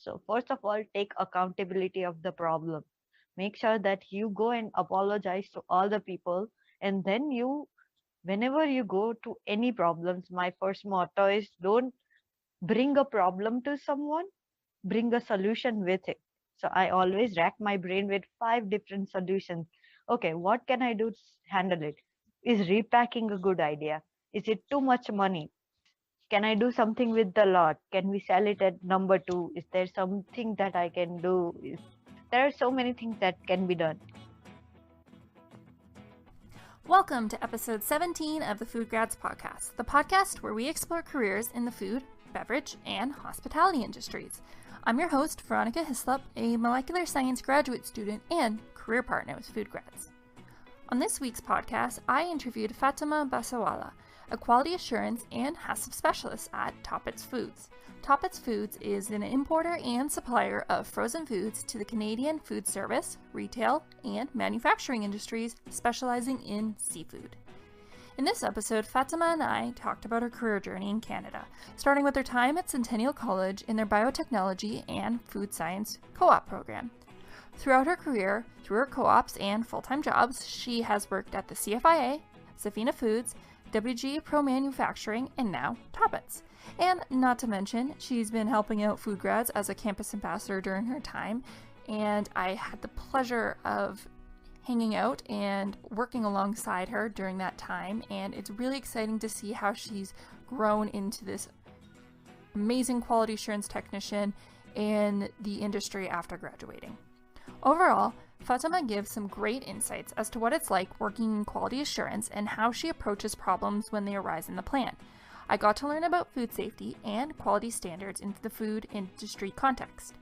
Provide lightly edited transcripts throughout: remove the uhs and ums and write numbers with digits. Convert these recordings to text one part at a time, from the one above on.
So first of all, take accountability of the problem. Make sure that you go and apologize to all the people, and then you, whenever you go to any problems, my first motto is don't bring a problem to someone, bring a solution with it. So I always rack my brain with five different solutions. Okay, what can I do to handle it? Is repacking a good idea? Is it too much money? Can I do something with the lot? Can we sell it at number two? Is there something that I can do? There are so many things that can be done. Welcome to episode 17 of the FoodGrads Podcast, the podcast where we explore careers in the food, beverage, and hospitality industries. I'm your host, Veronica Hislop, a molecular science graduate student and career partner with FoodGrads. On this week's podcast, I interviewed Fatema Bastawala, a quality assurance and HACCP specialist at Toppits Foods. Toppits Foods is an importer and supplier of frozen foods to the Canadian food service, retail, and manufacturing industries, specializing in seafood. In this episode, Fatema and I talked about her career journey in Canada, starting with her time at Centennial College in their biotechnology and food science co-op program. Throughout her career, through her co-ops and full-time jobs, she has worked at the CFIA, Safina Foods, WG Pro Manufacturing, and now Toppits. And not to mention, she's been helping out FoodGrads as a campus ambassador during her time, and I had the pleasure of hanging out and working alongside her during that time, and it's really exciting to see how she's grown into this amazing quality assurance technician in the industry after graduating. Overall, Fatema gives some great insights as to what it's like working in quality assurance and how she approaches problems when they arise in the plant. I got to learn about food safety and quality standards in the food industry context.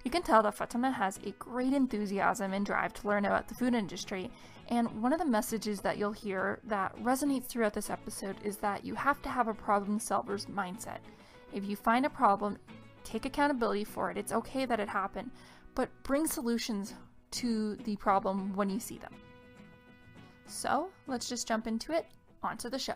You can tell that Fatema has a great enthusiasm and drive to learn about the food industry, and one of the messages that you'll hear that resonates throughout this episode is that you have to have a problem solver's mindset. If you find a problem, take accountability for it. It's okay that it happened, but bring solutions to the problem when you see them. So let's just jump into it, onto the show.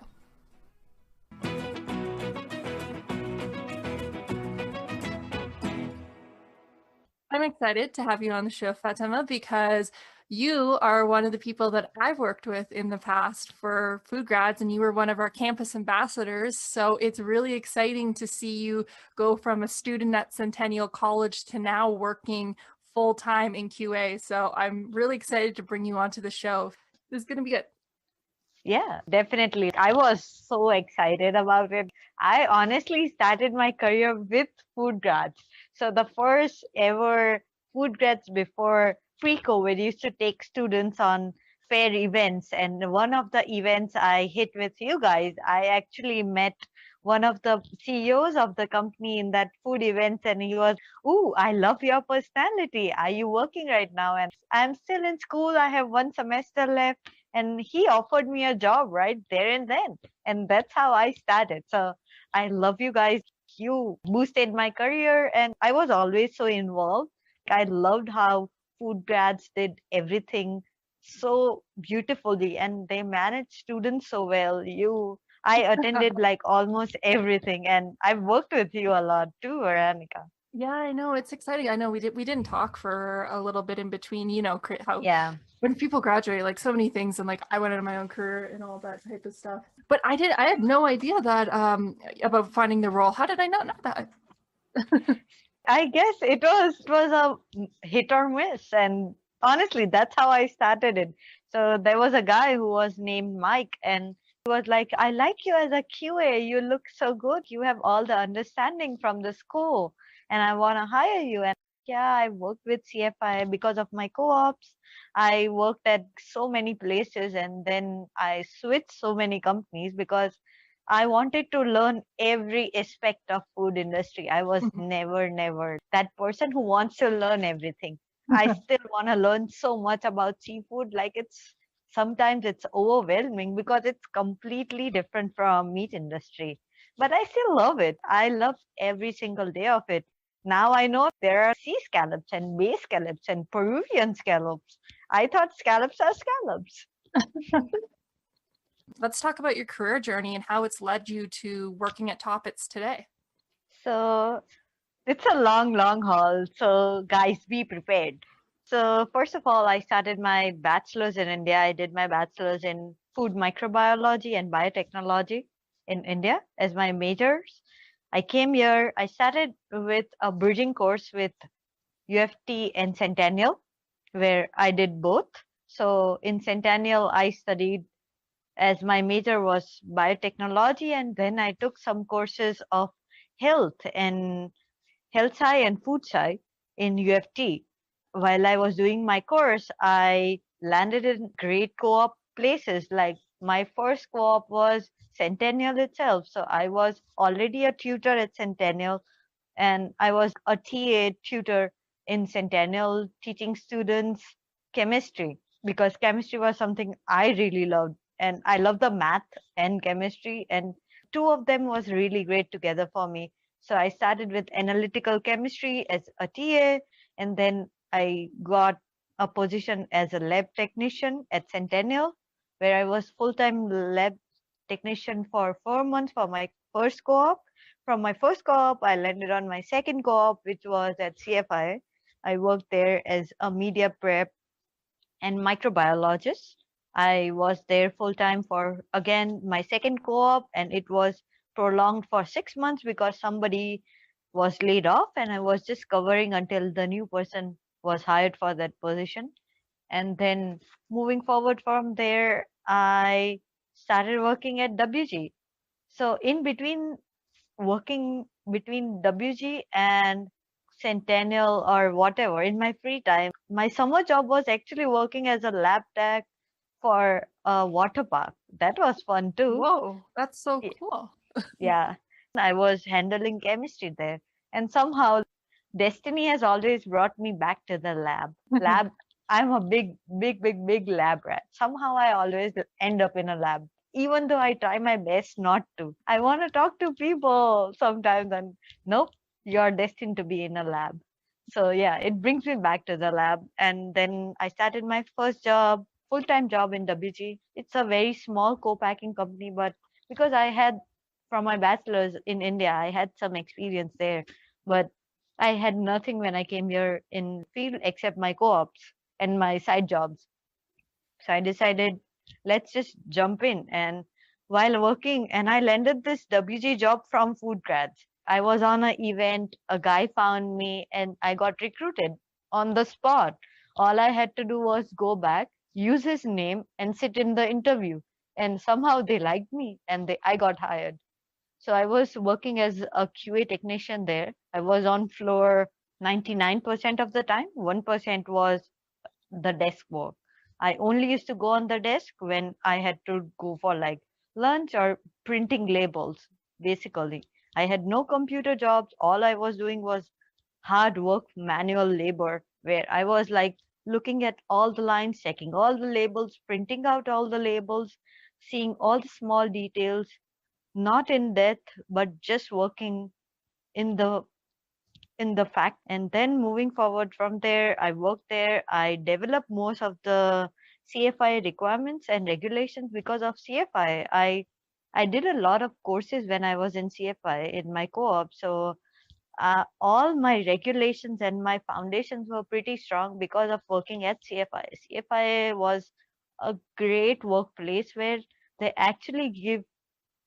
I'm excited to have you on the show, Fatema, because you are one of the people that I've worked with in the past for FoodGrads, and you were one of our campus ambassadors. So it's really exciting to see you go from a student at Centennial College to now working full-time in QA. So I'm really excited to bring you onto the show. This is going to be good. Yeah, definitely. I was so excited about it. I honestly started my career with FoodGrads. So the first ever FoodGrads before pre-COVID used to take students on fair events. And one of the events I hit with you guys, I actually met one of the CEOs of the company in that food events, and he was, "Ooh, I love your personality. Are you working right now?" And I'm still in school. I have one semester left. And he offered me a job right there and then. And that's how I started. So I love you guys. You boosted my career, and I was always so involved. I loved how FoodGrads did everything so beautifully, and they managed students so well. I attended like almost everything, and I've worked with you a lot too, Veronica. Yeah, I know. It's exciting. I know we didn't talk for a little bit in between, how Yeah. when people graduate, like so many things, and like I went into my own career and all that type of stuff. But I had no idea that about finding the role. How did I not know that? I guess it was a hit or miss, and honestly, that's how I started it. So there was a guy who was named Mike, and he was like, "I like you as a QA. You look so good. You have all the understanding from the school, and I want to hire you." And yeah, I worked with CFIA because of my co-ops. I worked at so many places, and then I switched so many companies because I wanted to learn every aspect of food industry. I was never that person who wants to learn everything. I still want to learn so much about seafood. Like sometimes it's overwhelming because it's completely different from meat industry. But I still love it. I love every single day of it. Now I know there are sea scallops and bay scallops and Peruvian scallops. I thought scallops are scallops. Let's talk about your career journey and how it's led you to working at Toppits today. So It's a long, long haul. So, guys, be prepared. So, first of all, I started my bachelor's in India. I did my bachelor's in food microbiology and biotechnology in India as my majors. I came here, I started with a bridging course with UFT and Centennial, where I did both. So, in Centennial, I studied as my major was biotechnology, and then I took some courses of health and health sci and food sci in UFT. While I was doing my course, I landed in great co-op places. Like my first co-op was Centennial itself. So I was already a tutor at Centennial, and I was a TA tutor in Centennial teaching students chemistry, because chemistry was something I really loved. And I love the math and chemistry, and two of them was really great together for me. So I started with analytical chemistry as a TA, and then I got a position as a lab technician at Centennial, where I was full-time lab technician for 4 months for my first co-op. From my first co-op, I landed on my second co-op, which was at CFIA. I worked there as a media prep and microbiologist. I was there full time for again my second co-op, and it was prolonged for 6 months because somebody was laid off, and I was just covering until the new person was hired for that position. And then moving forward from there, I started working at WG. So in between working between WG and Centennial or whatever in my free time, my summer job was actually working as a lab tech for a water park. That was fun too. Whoa, that's so Y- cool. Yeah, I was handling chemistry there. And somehow destiny has always brought me back to the lab. Lab, I'm a big lab rat. Somehow I always end up in a lab, even though I try my best not to. I want to talk to people sometimes, and nope, you're destined to be in a lab. So yeah, it brings me back to the lab. And then I started my first job, full-time job in WG. It's a very small co-packing company, but because I had from my bachelor's in India, I had some experience there. But I had nothing when I came here in field except my co-ops and my side jobs. So I decided, let's just jump in. And while working, and I landed this WG job from FoodGrads. I was on an event, a guy found me, and I got recruited on the spot. All I had to do was go back, use his name, and sit in the interview. And somehow they liked me, and I got hired. So I was working as a QA technician there. I was on floor 99% of the time. 1% was the desk work. I only used to go on the desk when I had to go for like lunch or printing labels, basically. I had no computer jobs. All I was doing was hard work, manual labor, where I was like looking at all the lines, checking all the labels, printing out all the labels, seeing all the small details, not in depth, but just working in the fact. And then moving forward from there, I worked there. I developed most of the CFI requirements and regulations because of CFI. I did a lot of courses when I was in CFI in my co-op. So all my regulations and my foundations were pretty strong because of working at CFI. CFI was a great workplace where they actually give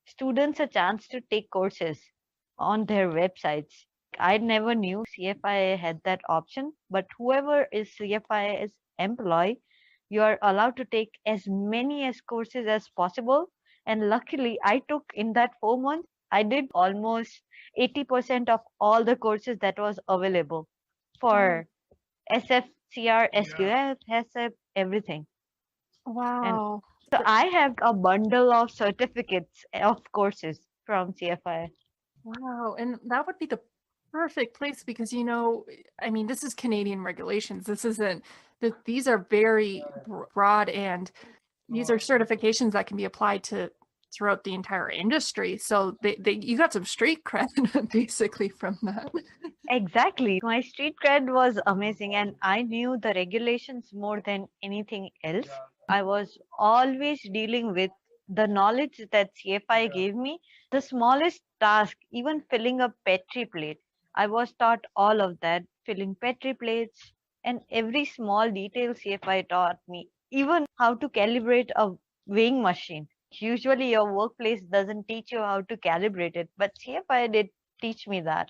students a chance to take courses on their websites. I never knew CFIA had that option, but whoever is CFIA's employee, you are allowed to take as many as courses as possible. And luckily, I took in that 4 months, I did almost 80% of all the courses that was available Oh, for SFCR, SQF, HACCP, everything. And wow. so I have a bundle of certificates of courses from CFI. Wow. And that would be the perfect place because, I mean, this is Canadian regulations. This isn't that these are very broad and these are certifications that can be applied to throughout the entire industry. So you got some street cred basically from that. Exactly. My street cred was amazing, and I knew the regulations more than anything else. I was always dealing with the knowledge that CFI gave me. The smallest task, even filling a Petri plate. I was taught all of that, filling Petri plates, and every small detail CFI taught me, even how to calibrate a weighing machine. Usually, your workplace doesn't teach you how to calibrate it, but CFI did teach me that.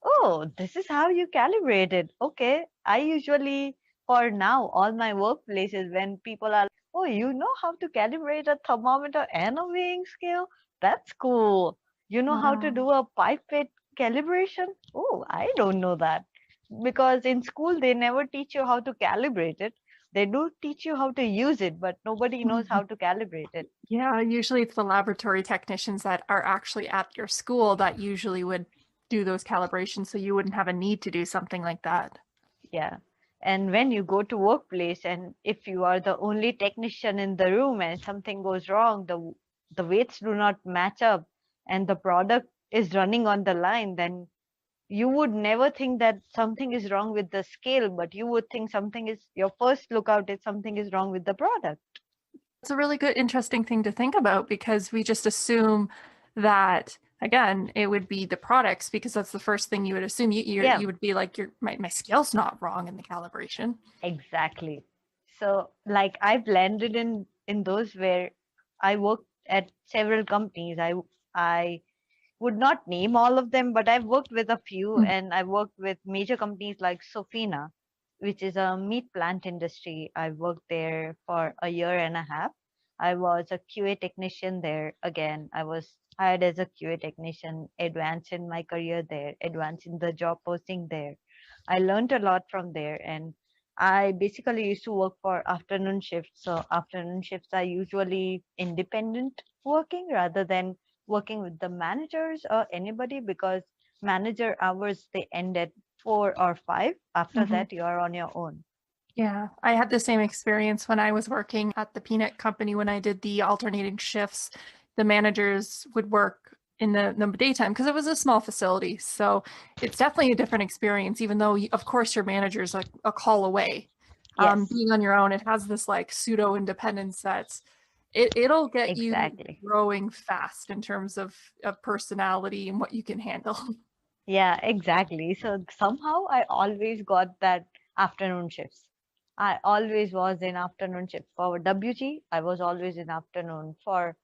Oh, this is how you calibrate it. Okay. I usually, for now, all my workplaces, when people are, oh, you know how to calibrate a thermometer and a weighing scale? That's cool. You know how to Wow. do a pipette calibration? Oh, I don't know that. Because in school, they never teach you how to calibrate it. They do teach you how to use it, but nobody knows how to calibrate it. Yeah, usually it's the laboratory technicians that are actually at your school that usually would do those calibrations, so you wouldn't have a need to do something like that. Yeah. And when you go to workplace and if you are the only technician in the room and something goes wrong, the weights do not match up and the product is running on the line, then you would never think that something is wrong with the scale, but you would think something is your first lookout is something is wrong with the product. It's a really good, interesting thing to think about because we just assume that, again, it would be the products because that's the first thing you would assume. Yeah, You would be like, my scale's not wrong in the calibration. exactly. So like I've landed in those where I worked at several companies. I would not name all of them, but I've worked with a few, Mm. and I've worked with major companies like Sofina, which is a meat plant industry. I worked there for a year and a half. I was a QA technician there. Again, I was hired as a QA technician, advanced in my career there, advanced in the job posting there. I learned a lot from there, and I basically used to work for afternoon shifts. So afternoon shifts are usually independent working rather than working with the managers or anybody, because manager hours they end at 4 or 5. After Mhm. that, you are on your own. Yeah, I had the same experience when I was working at the peanut company when I did the alternating shifts. The managers would work in the daytime because it was a small facility. So it's definitely a different experience, even though, of course, your manager's a call away. Yes, Being on your own, it has this like pseudo independence that's it'll get you exactly. growing fast in terms of personality and what you can handle. Yeah, exactly. So somehow I always got that afternoon shifts. I always was in afternoon shift. For WG, I was always in afternoon. For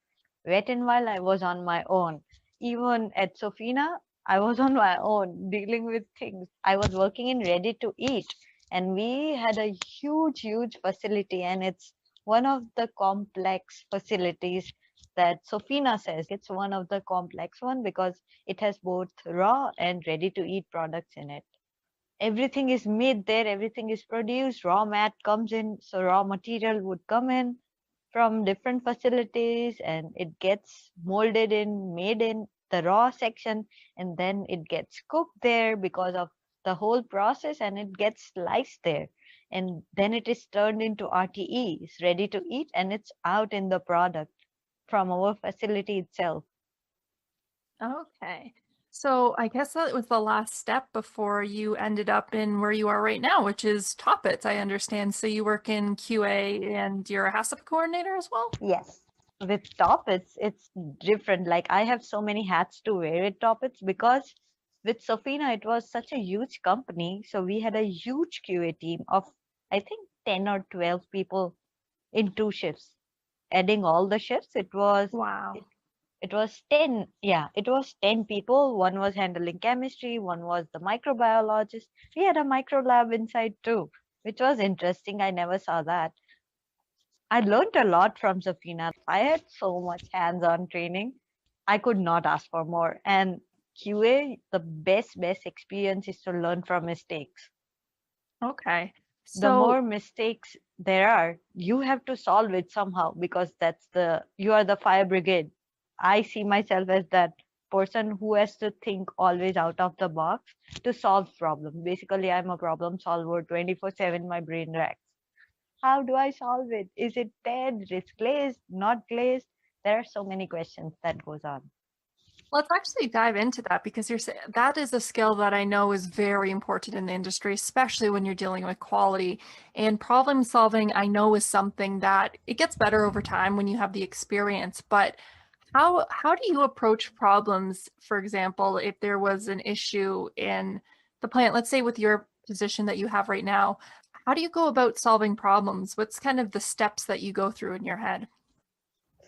Wet n Wild, I was on my own. Even at Sofina, I was on my own dealing with things. I was working in ready to eat, and we had a huge facility, and it's one of the complex facilities that Sofina says it's one of the complex one because it has both raw and ready to eat products in it. Everything is made there, everything is produced, raw mat comes in, so raw material would come in from different facilities and it gets molded in, made in the raw section, and then it gets cooked there because of the whole process, and it gets sliced there. And then it is turned into RTE, it's ready to eat, and it's out in the product from our facility itself. Okay. So I guess that was the last step before you ended up in where you are right now, which is Toppits, I understand. So you work in QA and you're a HACCP coordinator as well? Yes. With Toppits, it's different. Like I have so many hats to wear at Toppits because with Sofina, it was such a huge company. So we had a huge QA team of, I think, 10 or 12 people in 2 shifts. Adding all the shifts, Wow. it was 10. Yeah, it was 10 people. One was handling chemistry, one was the microbiologist. We had a micro lab inside too, which was interesting. I never saw that. I learned a lot from Safina. I had so much hands-on training. I could not ask for more. And QA, the best experience is to learn from mistakes. Okay. The So more mistakes there are, you have to solve it somehow because you are the fire brigade. I see myself as that person who has to think always out of the box to solve problem. Basically, I'm a problem solver 24/7. My brain racks. How do I solve it? Is it dead? It's glazed, not glazed? There are so many questions that goes on. let's actually dive into that because that is a skill that I know is very important in the industry, especially when you're dealing with quality. And problem solving, I know, is something that it gets better over time when you have the experience. But How do you approach problems, for example, if there was an issue in the plant, let's say with your position that you have right now, how do you go about solving problems? What's kind of the steps that you go through in your head?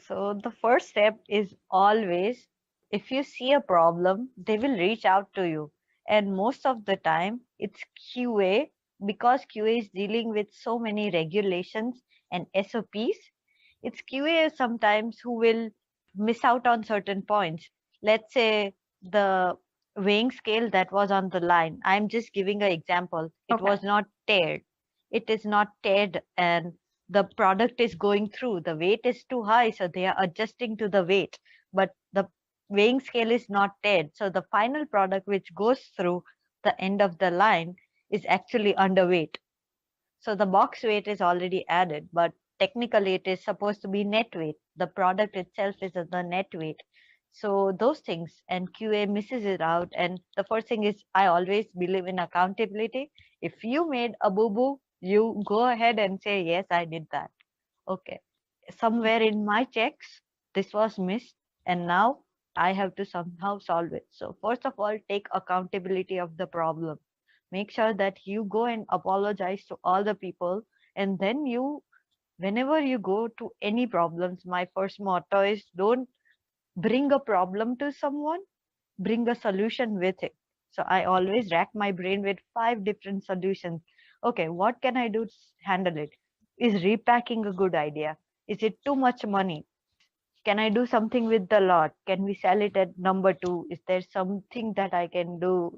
So the first step is always, if you see a problem, they will reach out to you. And most of the time, it's QA, because QA is dealing with so many regulations and SOPs. It's QA sometimes who will miss out on certain points. Let's say the weighing scale that was on the line. I'm just giving an example. It Okay. was not tared. It is not tared, and the product is going through, the weight is too high, so they are adjusting to the weight, but the weighing scale is not dead, so the final product which goes through the end of the line is actually underweight. So the box weight is already added, but technically it is supposed to be net weight. The product itself is at the net weight. So those things, and QA misses it out. And the first thing is, I always believe in accountability. If you made a boo boo, you go ahead and say, yes, I did that. Okay. Somewhere in my checks, this was missed, and now I have to somehow solve it. So first of all, take accountability of the problem. Make sure that you go and apologize to all the people, and then you, whenever you go to any problems, my first motto is, don't bring a problem to someone, bring a solution with it. So I always rack my brain with 5 different solutions. Okay, what can I do to handle it? Is repacking a good idea? Is it too much money? Can I do something with the lot? Can we sell it at number two? Is there something that I can do?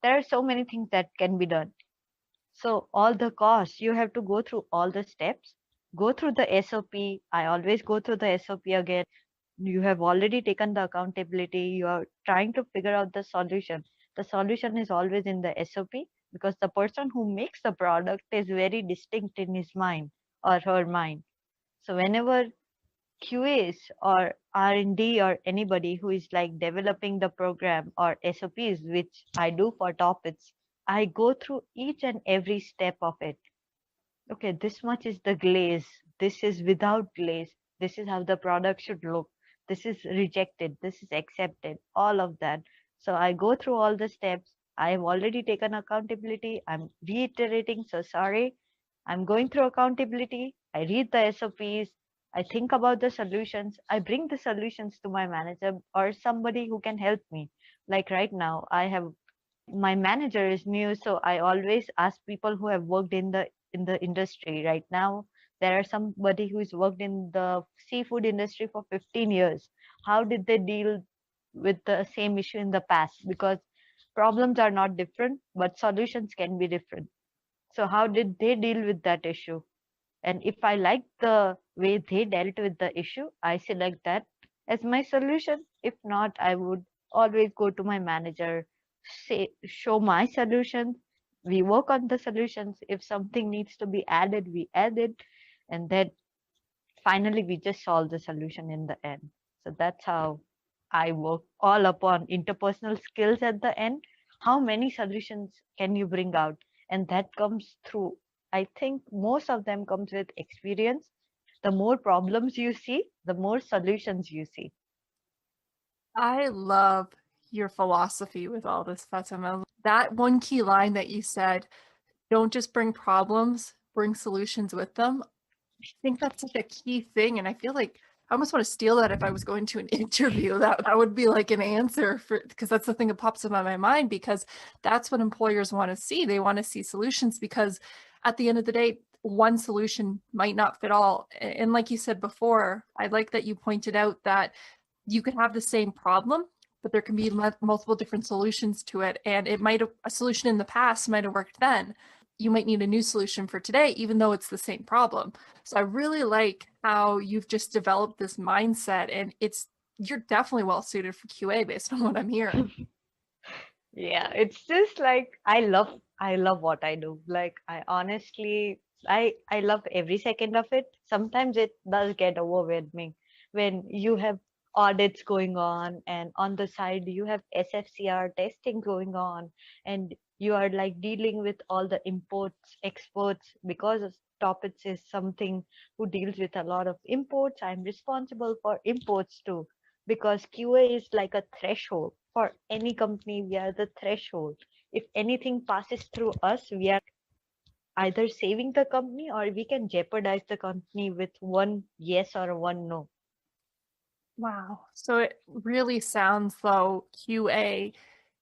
There are so many things that can be done. So all the costs, you have to go through all the steps, go through the SOP. I always go through the SOP again. You have already taken the accountability. You are trying to figure out the solution. The solution is always in the SOP, because the person who makes the product is very distinct in his mind or her mind. So whenever QAs or R&D or anybody who is like developing the program or SOPs, which I do for Toppits, I go through each and every step of it. Okay, this much is the glaze. This is without glaze. This is how the product should look. This is rejected. This is accepted. All of that. So I go through all the steps. I have already taken accountability. I'm reiterating. So sorry. I'm going through accountability. I read the SOPs. I think about the solutions. I bring the solutions to my manager or somebody who can help me. Like right now, I have, my manager is new, so I always ask people who have worked in the industry. Right now there are somebody who's worked in the seafood industry for 15 years. How did they deal with the same issue in the past? Because problems are not different, but solutions can be different. So how did they deal with that issue? And if I like the way they dealt with the issue, I select that as my solution. If not, I would always go to my manager, say, show my solutions. We work on the solutions. If something needs to be added, we add it. And then finally, we just solve the solution in the end. So that's how I work, all upon interpersonal skills at the end. How many solutions can you bring out? And that comes through, I think most of them comes with experience. The more problems you see, the more solutions you see. I love your philosophy with all this, Fatima. That one key line that you said, don't just bring problems, bring solutions with them. I think that's such a key thing. And I feel like I almost want to steal that if I was going to an interview. That would be like an answer for, because that's the thing that pops up in my mind, because that's what employers want to see. They want to see solutions, because at the end of the day, one solution might not fit all. And like you said before, I like that you pointed out that you could have the same problem, but there can be multiple different solutions to it. And it might have, a solution in the past might have worked then. You might need a new solution for today, even though it's the same problem. So I really like how you've just developed this mindset, and you're definitely well suited for QA based on what I'm hearing. Yeah, it's just like I love what I do. Like I honestly I love every second of it. Sometimes it does get overwhelming when you have audits going on, and on the side you have SFCR testing going on, and you are like dealing with all the imports, exports, because Toppits is something who deals with a lot of imports. I'm responsible for imports too. because QA is like a threshold for any company. We are the threshold. If anything passes through us, we are either saving the company or we can jeopardize the company with one yes or one no. Wow. So it really sounds though QA,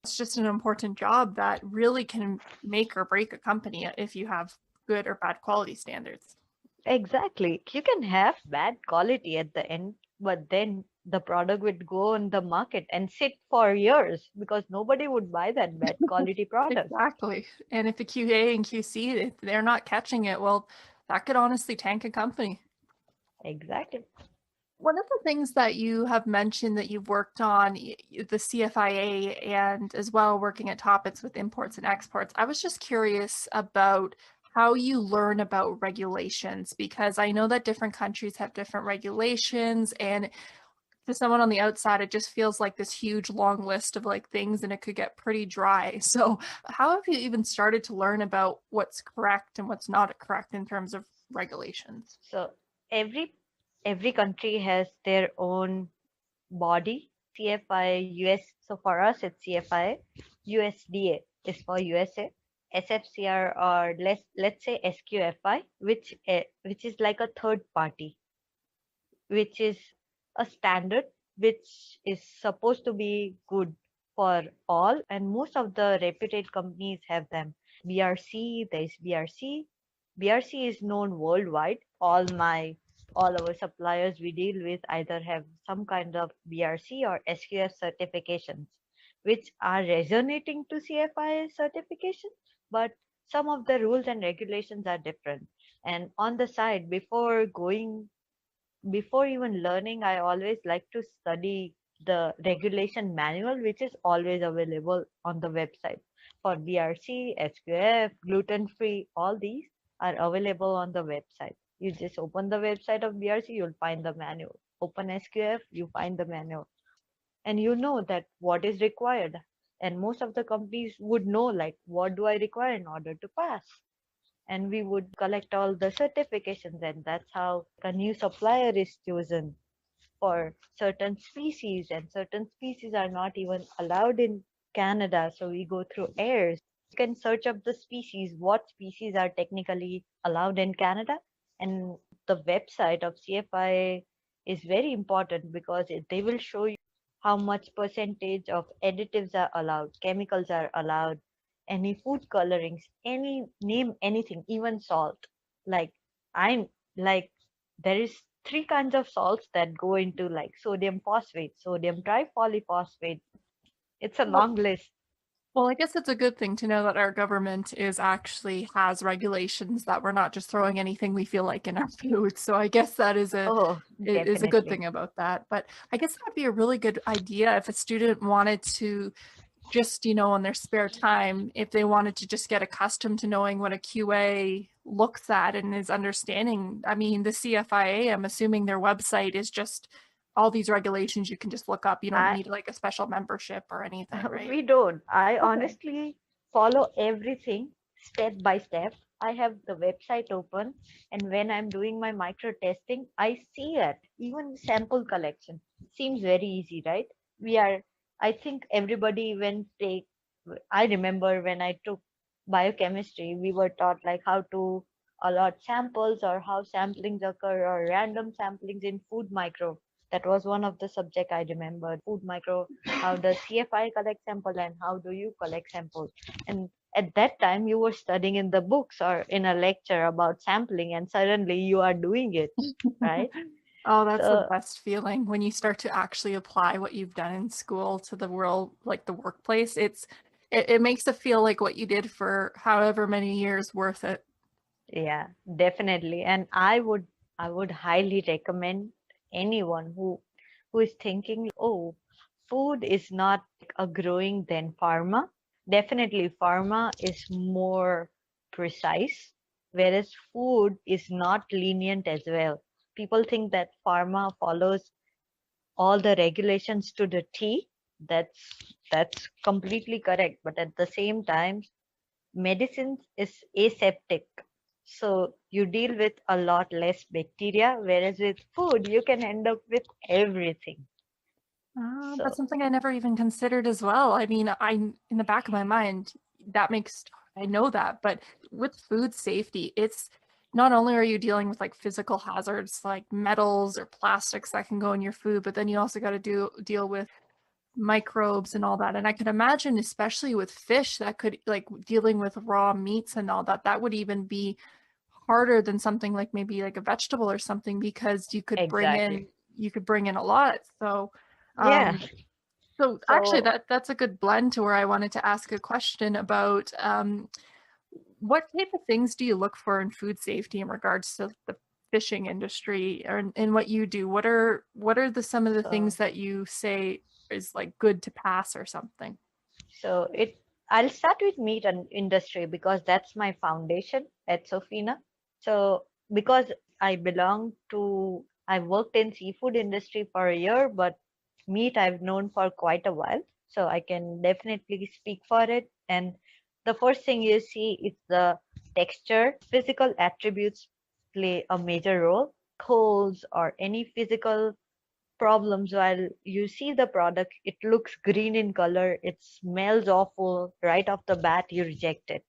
it's just an important job that really can make or break a company if you have good or bad quality standards. Exactly. You can have bad quality at the end, but then the product would go on the market and sit for years because nobody would buy that bad quality product. Exactly. And if the QA and QC, if they're not catching it, well, that could honestly tank a company. Exactly. One of the things that you have mentioned that you've worked on, the CFIA, and as well working at Toppits with imports and exports, I was just curious about how you learn about regulations, because I know that different countries have different regulations, and to someone on the outside, it just feels like this huge long list of like things, and it could get pretty dry. So how have you even started to learn about what's correct and what's not correct in terms of regulations? So every country has their own body. CFI US. So for us, it's CFI. USDA is for USA. SFCR or let's say SQFI, which is like a third party, which is a standard which is supposed to be good for all, and most of the reputed companies have them. BRC, there is BRC. BRC is known worldwide. All our suppliers we deal with either have some kind of BRC or SQF certifications, which are resonating to CFI certification, but some of the rules and regulations are different. And on the side, before even learning, I always like to study the regulation manual, which is always available on the website. For BRC, SQF, gluten free, all these are available on the website. You just open the website of BRC, you'll find the manual. Open SQF, you find the manual. And you know that what is required. And most of the companies would know, like, what do I require in order to pass? And we would collect all the certifications, and that's how a new supplier is chosen for certain species, and certain species are not even allowed in Canada, so we go through airs. You can search up the species, what species are technically allowed in Canada, and the website of CFI is very important because they will show you how much percentage of additives are allowed, chemicals are allowed, any food colorings, any name anything, even salt. Like I'm like there is three kinds of salts that go into like sodium phosphate, sodium tripolyphosphate. It's a Well, long list. well, I guess it's a good thing to know that our government is actually has regulations, that we're not just throwing anything we feel like in our food. So I guess that Oh, is a good definitely. thing about that. But I guess that'd be a really good idea if a student wanted to just, in their spare time, if they wanted to just get accustomed to knowing what a QA looks at and is understanding. I mean, the CFIA, I'm assuming their website is just all these regulations you can just look up. You don't I need like a special membership or anything, right? we don't. I Okay. honestly follow everything step by step. I have the website open, and when I'm doing my micro testing, I see it. Even sample collection seems very easy, right? We are, I think everybody when take, I remember when I took biochemistry, we were taught like how to allot samples or how samplings occur or random samplings in food micro. That was one of the subject I remembered. Food micro, how does CFI collect sample and how do you collect samples? And at that time you were studying in the books or in a lecture about sampling, and suddenly you are doing it, right? Oh, that's the So best feeling when you start to actually apply what you've done in school to the world, like the workplace. It makes it feel like what you did for however many years worth it. yeah, definitely. And I would highly recommend anyone who is thinking, oh, food is not a growing than pharma. Definitely pharma is more precise, whereas food is not lenient as well. People think that pharma follows all the regulations to the T. That's completely correct. But at the same time, medicine is aseptic. So you deal with a lot less bacteria, whereas with food, you can end up with everything. That's So something I never even considered as well. I mean, in the back of my mind, that makes, I know that, but with food safety, it's not only are you dealing with like physical hazards like metals or plastics that can go in your food, but then you also got to deal with microbes and all that. And I could imagine, especially with fish, that could like dealing with raw meats and all that, that would even be harder than something like maybe like a vegetable or something because exactly. you could bring in a lot. So Yeah. um so actually So that's a good blend to where I wanted to ask a question about what type of things do you look for in food safety in regards to the fishing industry or in what you do? What are the some of the things so that you say is like good to pass or something? so it I'll start with meat and industry because that's my foundation at Sofina. So because I worked in seafood industry for a year, but meat I've known for quite a while. So I can definitely speak for it. And the first thing you see is the texture. Physical attributes play a major role. Holes or any physical problems while you see the product, it looks green in color, it smells awful right off the bat, you reject it.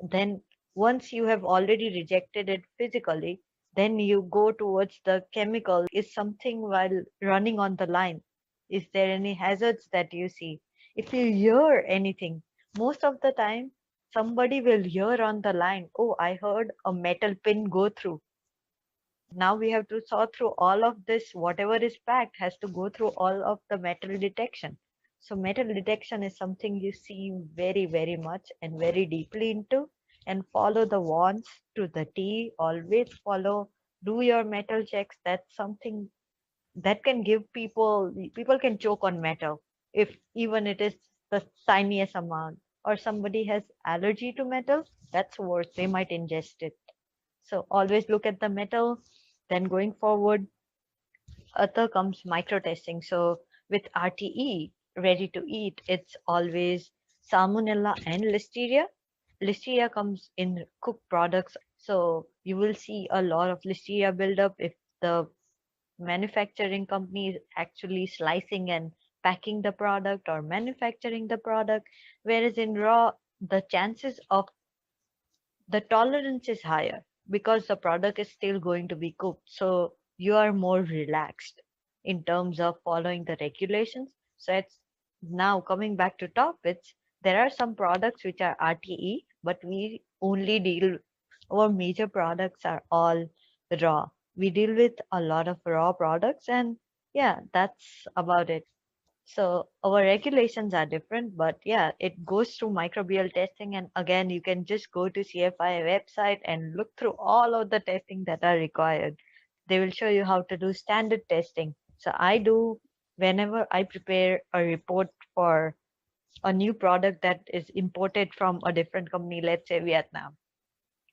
Then once you have already rejected it physically, then you go towards the chemical. Is something while running on the line, is there any hazards that you see? If you hear anything, most of the time somebody will hear on the line, oh, I heard a metal pin go through. Now we have to sort through all of this. Whatever is packed has to go through all of the metal detection. So metal detection is something you see very, very much and very deeply into, and follow the wands to the T. Always follow, do your metal checks. That's something that can give people can choke on metal if even it is the tiniest amount, or somebody has allergy to metal, that's worse, they might ingest it. So always look at the metal. Then going forward, other comes micro testing. So with RTE, ready to eat, it's always Salmonella and Listeria. Listeria comes in cooked products. So you will see a lot of Listeria buildup if the manufacturing company is actually slicing and packing the product or manufacturing the product. Whereas in raw, the chances of the tolerance is higher because the product is still going to be cooked. So you are more relaxed in terms of following the regulations. So it's now coming back to topics. There are some products which are RTE, but we only deal, our major products are all raw. We deal with a lot of raw products, and yeah, that's about it. So our regulations are different, but yeah, it goes through microbial testing. And again, you can just go to CFIA website and look through all of the testing that are required. They will show you how to do standard testing. So I do whenever I prepare a report for a new product that is imported from a different company, let's say Vietnam.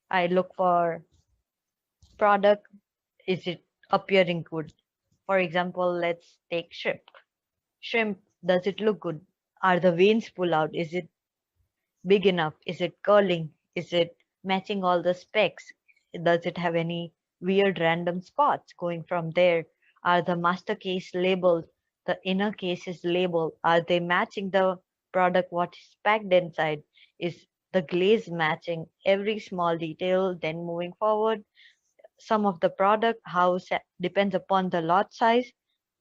I look for product, is it appearing good? For example, let's take shrimp, does it look good? Are the veins pull out? Is it big enough? Is it curling? Is it matching all the specs? Does it have any weird random spots going from there? Are the master case labeled? The inner case is labeled. Are they matching the product what is packed inside? Is the glaze matching every small detail? Then moving forward, some of the product depends upon the lot size.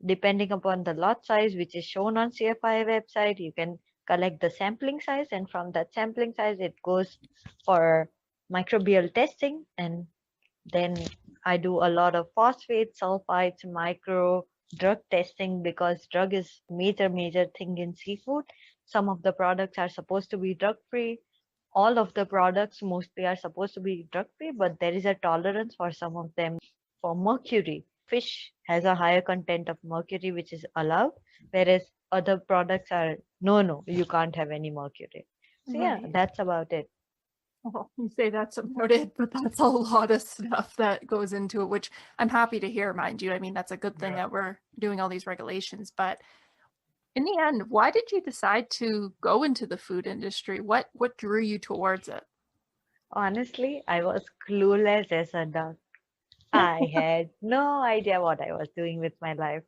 Depending upon the lot size which is shown on CFI website, you can collect the sampling size, and from that sampling size it goes for microbial testing. And then I do a lot of phosphate, sulfites, micro drug testing because drug is major thing in seafood. Some of the products are supposed to be drug free. All of the products mostly are supposed to be drug free, but there is a tolerance for some of them for mercury. Fish has a higher content of mercury, which is allowed, whereas other products are no, no, you can't have any mercury. So yeah, Right. that's about it. Well, you say that's about it, but that's a lot of stuff that goes into it, which I'm happy to hear, mind you. I mean, that's a good thing that we're doing all these regulations. But in the end, why did you decide to go into the food industry? What drew you towards it? Honestly, I was clueless as a duck. I had no idea what I was doing with my life.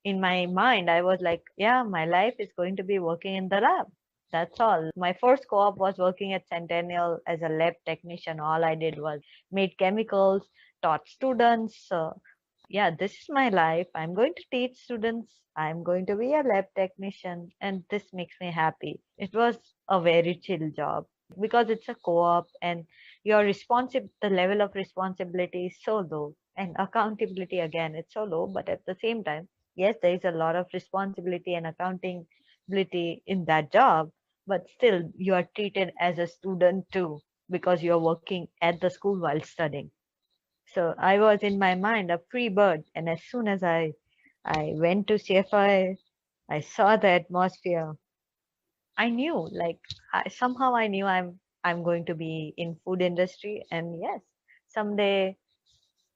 in my mind, I was like, yeah, my life is going to be working in the lab. That's all. My first co-op was working at Centennial as a lab technician. All I did was made chemicals, taught students. Yeah, this is my life. I'm going to teach students. I'm going to be a lab technician, and this makes me happy. It was a very chill job because it's a co-op and your the level of responsibility is so low, and accountability again, it's so low. But at the same time, yes, there is a lot of responsibility and accountability in that job, but still you are treated as a student too because you're working at the school while studying. So I was in my mind a free bird, and as soon as I went to CFI, I saw the atmosphere. I knew, like, somehow I knew I'm going to be in food industry, and yes, someday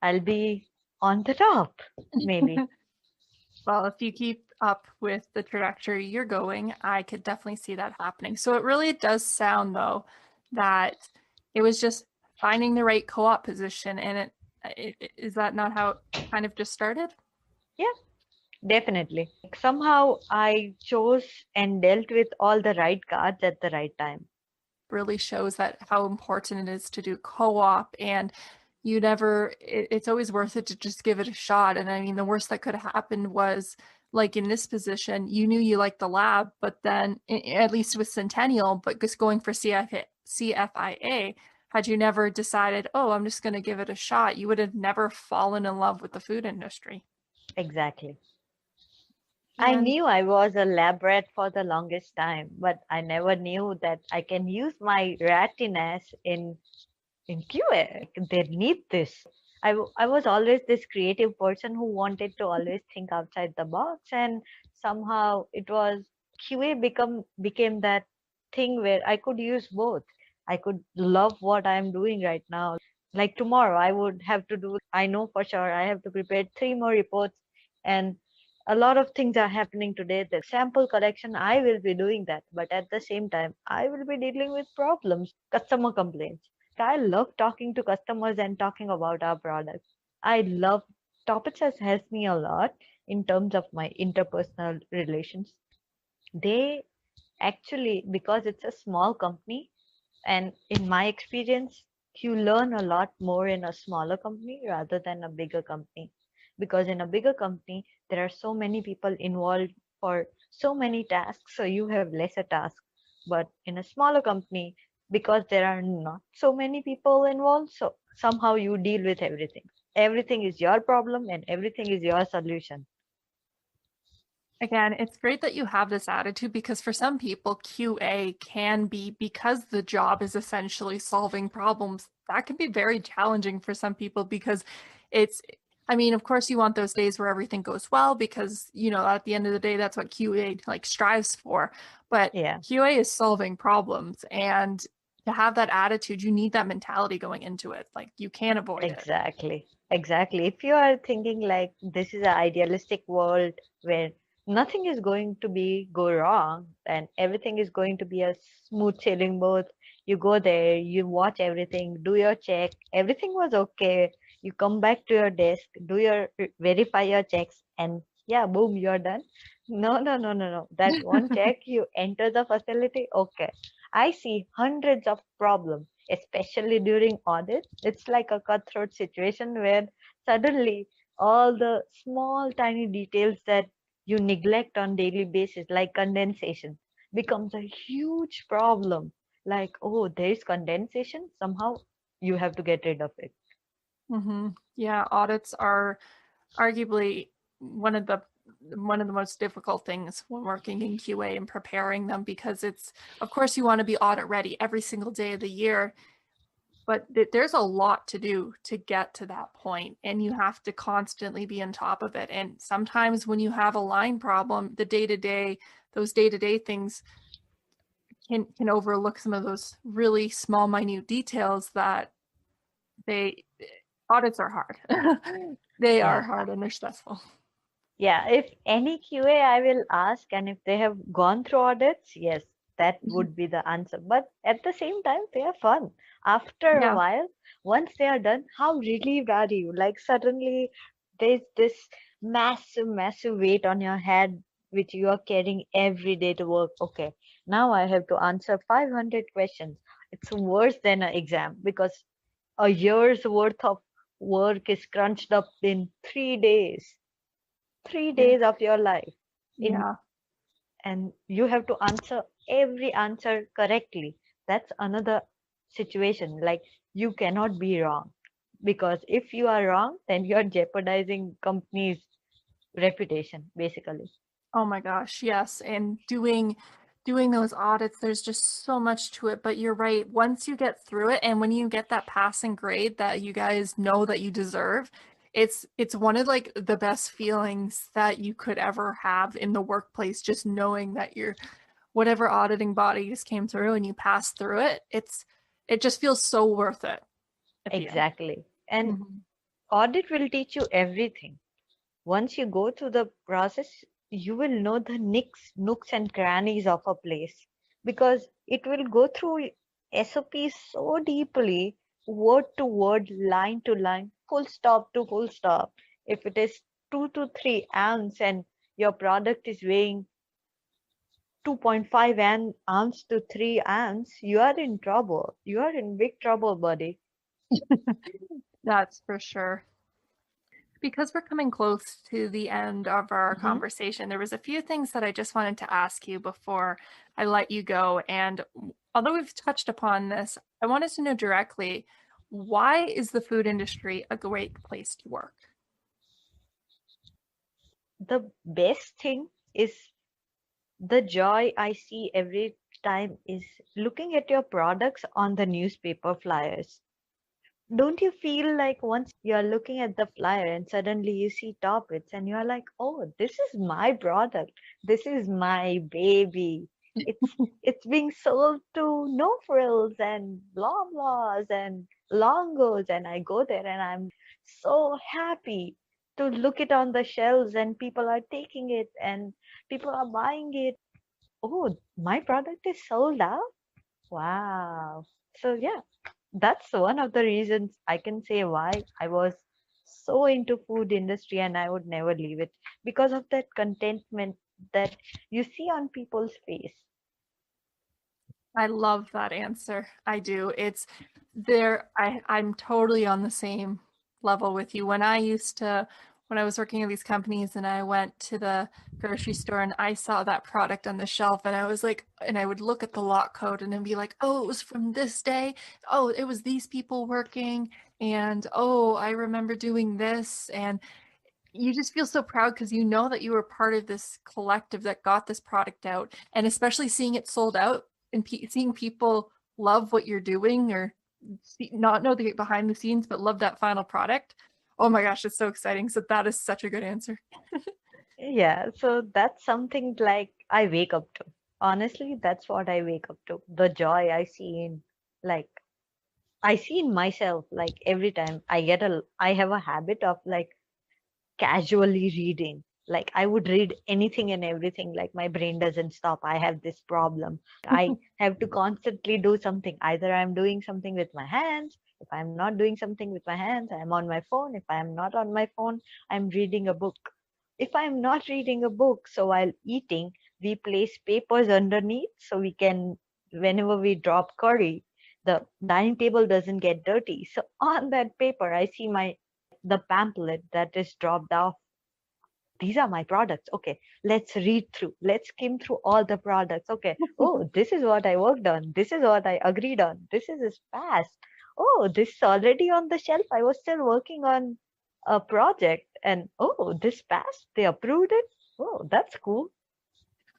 I'll be on the top, maybe. Well, if you keep up with the trajectory you're going, I could definitely see that happening. So it really does sound, though, that it was just finding the right co-op position, and is that not how it kind of just started? Yeah, definitely. Somehow I chose and dealt with all the right cards at the right time. Really shows that how important it is to do co-op, and it's always worth it to just give it a shot. And I mean, the worst that could have happened was, like in this position, you knew you liked the lab, but then at least with Centennial, but just going for CFIA, had you never decided, oh, I'm just going to give it a shot, you would have never fallen in love with the food industry. Exactly. I And knew I was a lab rat for the longest time, but I never knew that I can use my rattiness in QA. They need this. I was always this creative person who wanted to always think outside the box, and somehow it was QA became that thing where I could use both. I could love what I'm doing right now. Like tomorrow, I would have to do. I know for sure I have to prepare 3 more reports, and a lot of things are happening today. The sample collection, I will be doing that, but at the same time, I will be dealing with problems, customer complaints. I love talking to customers and talking about our products. I love Toppits has helped me a lot in terms of my interpersonal relations. They actually, because it's a small company, and in my experience, you learn a lot more in a smaller company rather than a bigger company. Because in a bigger company, there are so many people involved for so many tasks, so you have lesser tasks. But in a smaller company, because there are not so many people involved, so somehow you deal with everything. Everything is your problem and everything is your solution. again, it's great that you have this attitude, because for some people, QA can be, because the job is essentially solving problems, that can be very challenging for some people, because it's, I mean, of course, you want those days where everything goes well, because, at the end of the day, that's what QA like strives for. But Yeah. QA is solving problems, and to have that attitude, you need that mentality going into it. Like, you can't avoid it. Exactly. Exactly. If you are thinking like this is an idealistic world where nothing is going to be go wrong and everything is going to be a smooth sailing boat, you go there, you watch everything, do your check, everything was okay. You come back to your desk, do your verify your checks, and yeah, boom, you're done. No, no, no, no, no. That one check, you enter the facility, okay. I see hundreds of problems, especially during audits. It's like a cutthroat situation where suddenly all the small tiny details that you neglect on daily basis, like condensation, becomes a huge problem. Like, oh, there is condensation. Somehow you have to get rid of it. Yeah, audits are arguably one of the most difficult things when working in QA and preparing them, because it's, of course, you want to be audit ready every single day of the year, but there's a lot to do to get to that point, and you have to constantly be on top of it. And sometimes when you have a line problem, those day-to-day things can overlook some of those really small minute details that they audits are hard. They are Yeah. hard and they're stressful. Yeah, if any QA I will ask, and if they have gone through audits, yes, that would be the answer. But at the same time, they are fun. After a Yeah. while, once they are done, how relieved are you? Like suddenly there's this massive, massive weight on your head, which you are carrying every day to work. Okay, now I have to answer 500 questions. It's worse than an exam because a year's worth of work is crunched up in 3 days. three Yeah. days of your life in, Yeah. and you have to answer every answer correctly. That's another situation. Like, you cannot be wrong, because if you are wrong, then you are jeopardizing company's reputation, basically. Oh my gosh, yes. And doing those audits, there's just so much to it, but you're right. Once you get through it and when you get that passing grade that you guys know that you deserve, it's one of like the best feelings that you could ever have in the workplace, just knowing that you're whatever auditing body just came through and you passed through it. It just feels so worth it at the end. Exactly. And Mhm. audit will teach you everything. Once you go through the process, you will know the nooks and crannies of a place, because it will go through SOPs so deeply, word to word, line to line, full stop to full stop. If it is 2 to 3 ounce and your product is weighing 2.5 ounce to 3 ounce, you are in trouble. You are in big trouble, buddy. That's for sure. Because we're coming close to the end of our Mhm. conversation, there was a few things that I just wanted to ask you before I let you go. And although we've touched upon this, I wanted to know directly, why is the food industry a great place to work? The best thing is, the joy I see every time is looking at your products on the newspaper flyers. Don't you feel like once you're looking at the flyer and suddenly you see Toppits and you're like, oh, this is my product. This is my baby. It's being sold to no frills and blah blahs and longos, and I go there and I'm so happy to look it on the shelves and people are taking it and people are buying it. Oh, my product is sold out. Wow. So yeah, that's one of the reasons I can say why I was so into food industry and I would never leave it, because of that contentment that you see on people's face. I love that answer. I do. It's there. I'm totally on the same level with you. When I was working at these companies and I went to the grocery store and I saw that product on the shelf and I was like, and I would look at the lot code and then be like, oh, it was from this day. Oh, it was these people working. And oh, I remember doing this. And you just feel so proud because you know that you were part of this collective that got this product out, and especially seeing it sold out and seeing people love what you're doing or not know the behind the scenes but love that final product. Oh my gosh, it's so exciting. So that is such a good answer. Yeah, so that's something like I wake up to. Honestly, that's what I wake up to. The joy I see in, like, I see in myself, like every time I have a habit of like casually reading. Like, I would read anything and everything. Like, my brain doesn't stop. I have this problem. I have to constantly do something. Either I'm doing something with my hands. If I'm not doing something with my hands, I'm on my phone. If I'm not on my phone, I'm reading a book. If I'm not reading a book, so while eating, we place papers underneath so we can, whenever we drop curry, the dining table doesn't get dirty. So on that paper, I see the pamphlet that is dropped off. These are my products. Okay, let's read through. Let's skim through all the products. Okay. Oh, this is what I worked on. This is what I agreed on. This is fast. Oh, this is already on the shelf. I was still working on a project. And oh, this passed. They approved it. Oh, that's cool.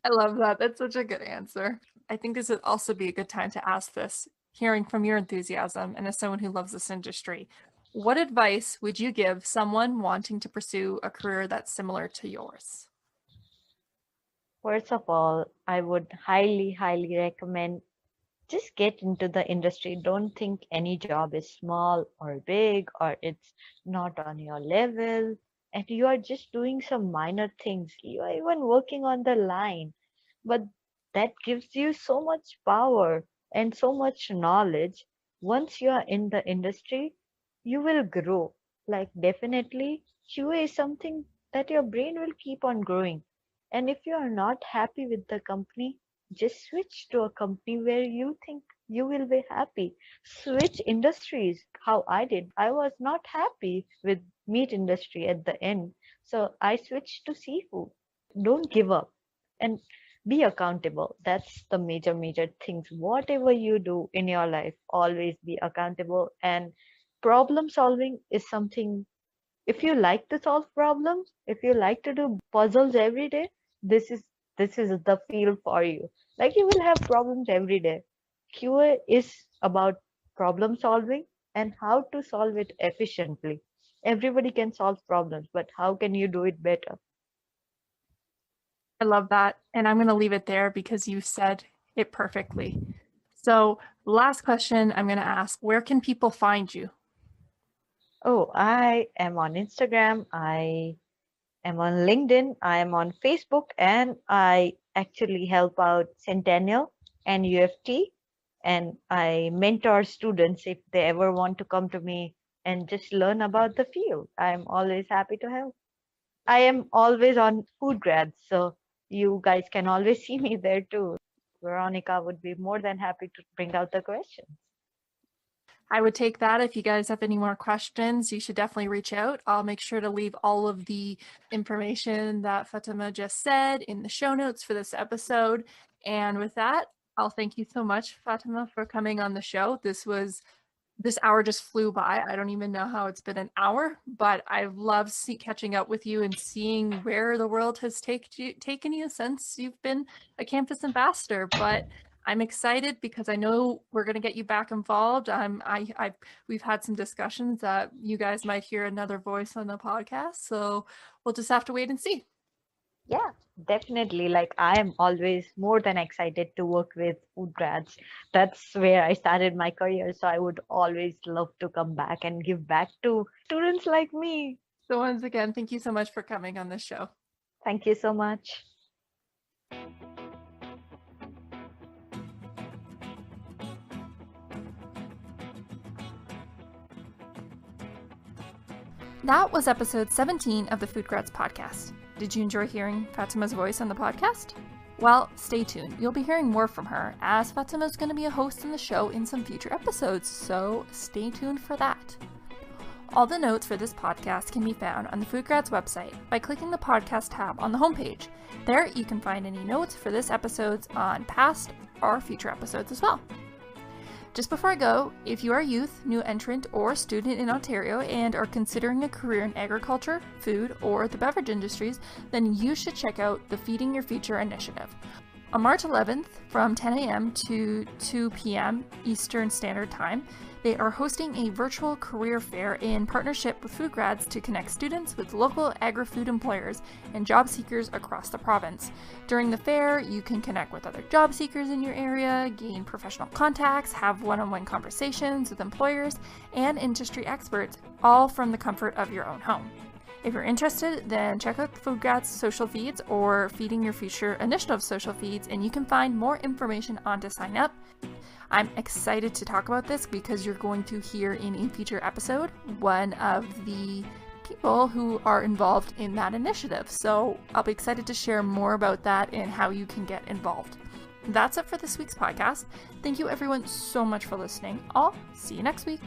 I love that. That's such a good answer. I think this would also be a good time to ask this, hearing from your enthusiasm and as someone who loves this industry. What advice would you give someone wanting to pursue a career that's similar to yours? First of all, I would highly, highly recommend, just get into the industry. Don't think any job is small or big or it's not on your level. And you are just doing some minor things. You are even working on the line. But that gives you so much power and so much knowledge. Once you are in the industry, you will grow. Like, definitely, QA is something. that your brain will keep on growing. And if you are not happy with the company, just switch to a company where you think you will be happy. Switch industries, how I did. I was not happy with meat industry at the end. So I switched to seafood. Don't give up and be accountable. That's the major things. Whatever you do in your life, always be accountable. And problem solving is something, if you like to solve problems, if you like to do puzzles every day, this is the field for you. Like, you will have problems every day. QA is about problem solving and how to solve it efficiently. Everybody can solve problems, but how can you do it better? I love that. And I'm going to leave it there because you said it perfectly. So, last question I'm going to ask, where can people find you? Oh, I am on Instagram. I am on LinkedIn. I am on Facebook, and I actually help out Centennial and UFT. And I mentor students if they ever want to come to me and just learn about the field. I'm always happy to help. I am always on FoodGrads, so you guys can always see me there too. Veronica would be more than happy to bring out the questions. I would take that. If you guys have any more questions, you should definitely reach out. I'll make sure to leave all of the information that Fatema just said in the show notes for this episode. And with that, I'll thank you so much, Fatema, for coming on the show. This hour just flew by. I don't even know how it's been an hour, but I've loved catching up with you and seeing where the world has taken you since you've been a campus ambassador. But I'm excited because I know we're going to get you back involved. We've had some discussions that you guys might hear another voice on the podcast, so we'll just have to wait and see. Yeah, definitely. Like, I am always more than excited to work with FoodGrads. That's where I started my career. So I would always love to come back and give back to students like me. So once again, thank you so much for coming on this show. Thank you so much. That was episode 17 of the FoodGrads Podcast. Did you enjoy hearing Fatema's voice on the podcast? Well, stay tuned. You'll be hearing more from her, as Fatema is going to be a host in the show in some future episodes, so stay tuned for that. All the notes for this podcast can be found on the FoodGrads website by clicking the podcast tab on the homepage. There you can find any notes for this episodes on past or future episodes as well. Just before I go, if you are a youth, new entrant, or student in Ontario and are considering a career in agriculture, food, or the beverage industries, then you should check out the Feeding Your Future initiative. On March 11th, from 10 a.m. to 2 p.m. Eastern Standard Time, they are hosting a virtual career fair in partnership with FoodGrads to connect students with local agri-food employers and job seekers across the province. During the fair, you can connect with other job seekers in your area, gain professional contacts, have one-on-one conversations with employers and industry experts, all from the comfort of your own home. If you're interested, then check out the FoodGrads social feeds or Feeding Your Future initiative social feeds, and you can find more information on to sign up. I'm excited to talk about this because you're going to hear in a future episode one of the people who are involved in that initiative. So I'll be excited to share more about that and how you can get involved. That's it for this week's podcast. Thank you everyone so much for listening. I'll see you next week.